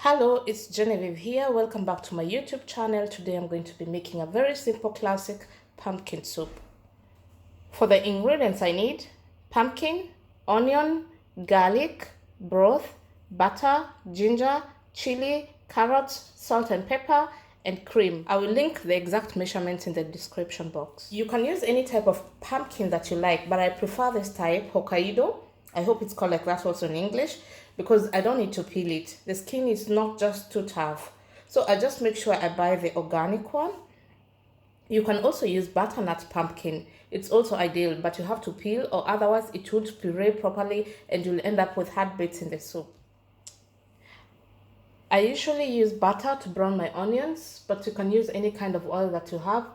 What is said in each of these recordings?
Hello, it's Genevieve here. Welcome back to my YouTube channel. Today I'm going to be making a very simple classic pumpkin soup. For the ingredients I need: pumpkin, onion, garlic, broth, butter, ginger, chili, carrots, salt and pepper, and cream. I will link the exact measurements in the description box. You can use any type of pumpkin that you like, but I prefer this type, Hokkaido. I hope it's called like that also in English, because I don't need to peel it. The skin is not just too tough. So I just make sure I buy the organic one. You can also use butternut pumpkin. It's also ideal, but you have to peel, or otherwise it won't puree properly and you'll end up with hard bits in the soup. I usually use butter to brown my onions, but you can use any kind of oil that you have.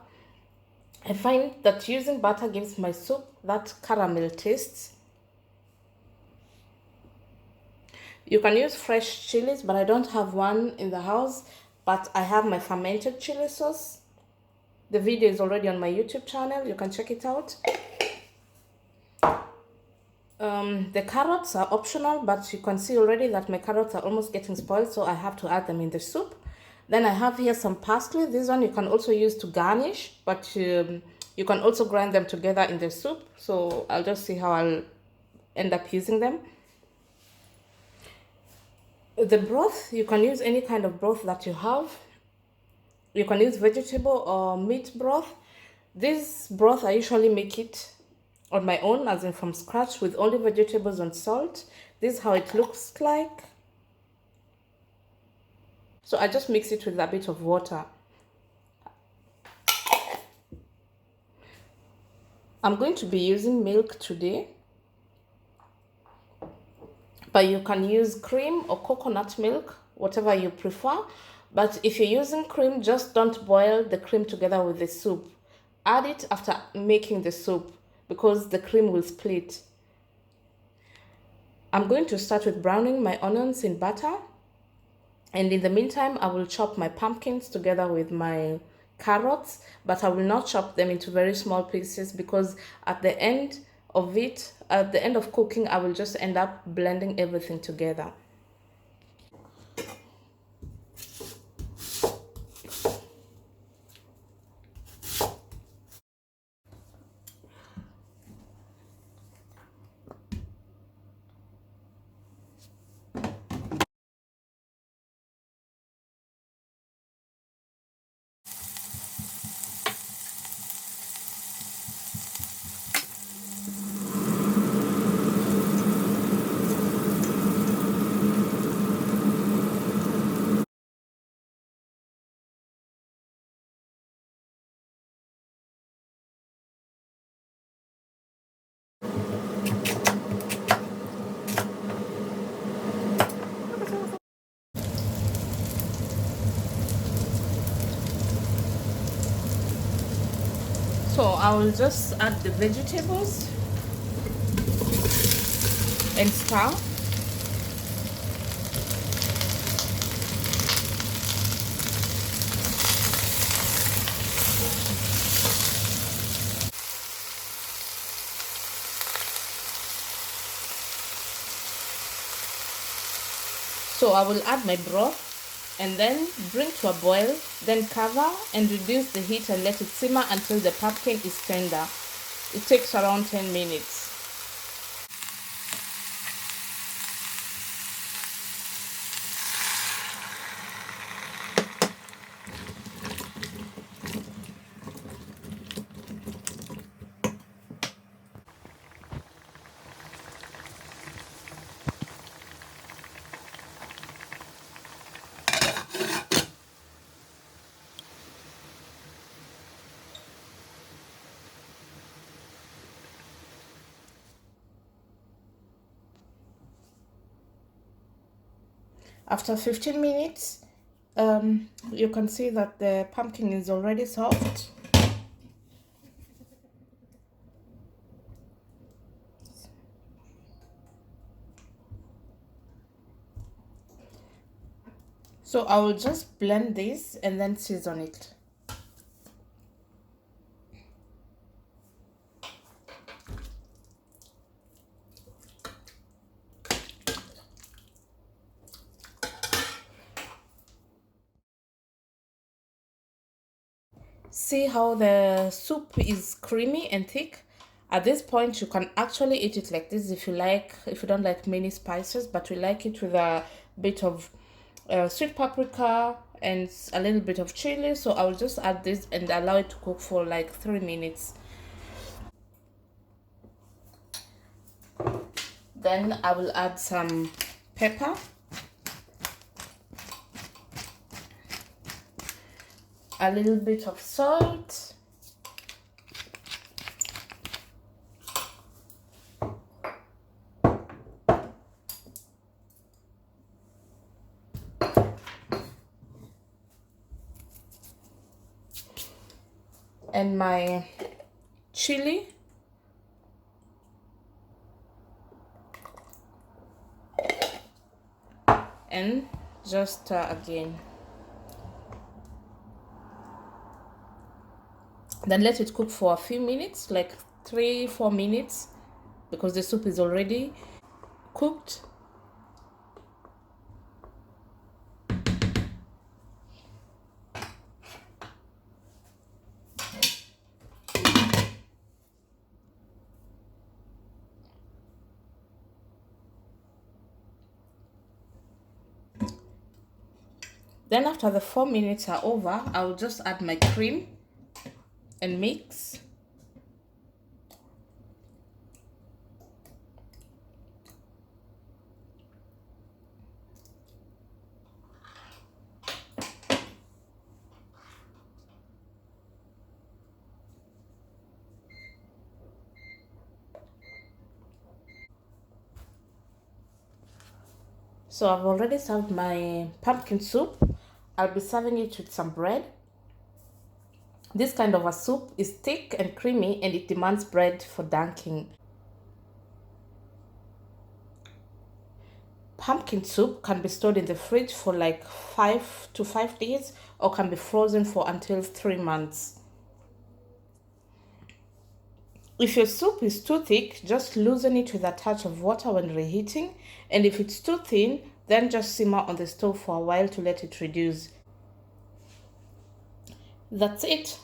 I find that using butter gives my soup that caramel taste. You can use fresh chilies, but I don't have one in the house, but I have my fermented chili sauce. The video is already on my YouTube channel. You can check it out. The carrots are optional, but you can see already that my carrots are almost getting spoiled, so I have to add them in the soup. Then I have here some parsley. This one you can also use to garnish, but you can also grind them together in the soup. So I'll just see how I'll end up using them. The broth, you can use any kind of broth that you have. You can use vegetable or meat broth. This broth, I usually make it on my own, as in from scratch, with only vegetables and salt. This is how it looks like. So I just mix it with a bit of water. I'm going to be using milk today, but you can use cream or coconut milk, whatever you prefer. But if you're using cream, just don't boil the cream together with the soup. Add it after making the soup, because the cream will split. I'm going to start with browning my onions in butter. And in the meantime, I will chop my pumpkins together with my carrots, but I will not chop them into very small pieces, because at the end of cooking, I will just end up blending everything together. So I will just add the vegetables and stir. So I will add my broth and then bring to a boil, then cover and reduce the heat and let it simmer until the pumpkin is tender. It takes around 10 minutes. After 15 minutes, you can see that the pumpkin is already soft. So I will just blend this and then season it. See how the soup is creamy and thick? At this point, you can actually eat it like this if you like, if you don't like many spices, but we like it with a bit of sweet paprika and a little bit of chili. So I'll just add this and allow it to cook for like 3 minutes. Then I will add some pepper, a little bit of salt, and my chili, and just again. Then let it cook for a few minutes, like 3-4 minutes, because the soup is already cooked. Then after the 4 minutes are over, I will just add my cream and mix. So I've already served my pumpkin soup. I'll be serving it with some bread. This kind of a soup is thick and creamy and it demands bread for dunking. Pumpkin soup can be stored in the fridge for like 5 to 5 days or can be frozen for until 3 months. If your soup is too thick, just loosen it with a touch of water when reheating, and if it's too thin, then just simmer on the stove for a while to let it reduce. That's it.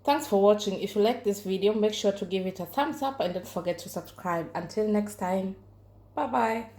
Thanks for watching. If you like this video, make sure to give it a thumbs up and don't forget to subscribe. Until next time, bye bye.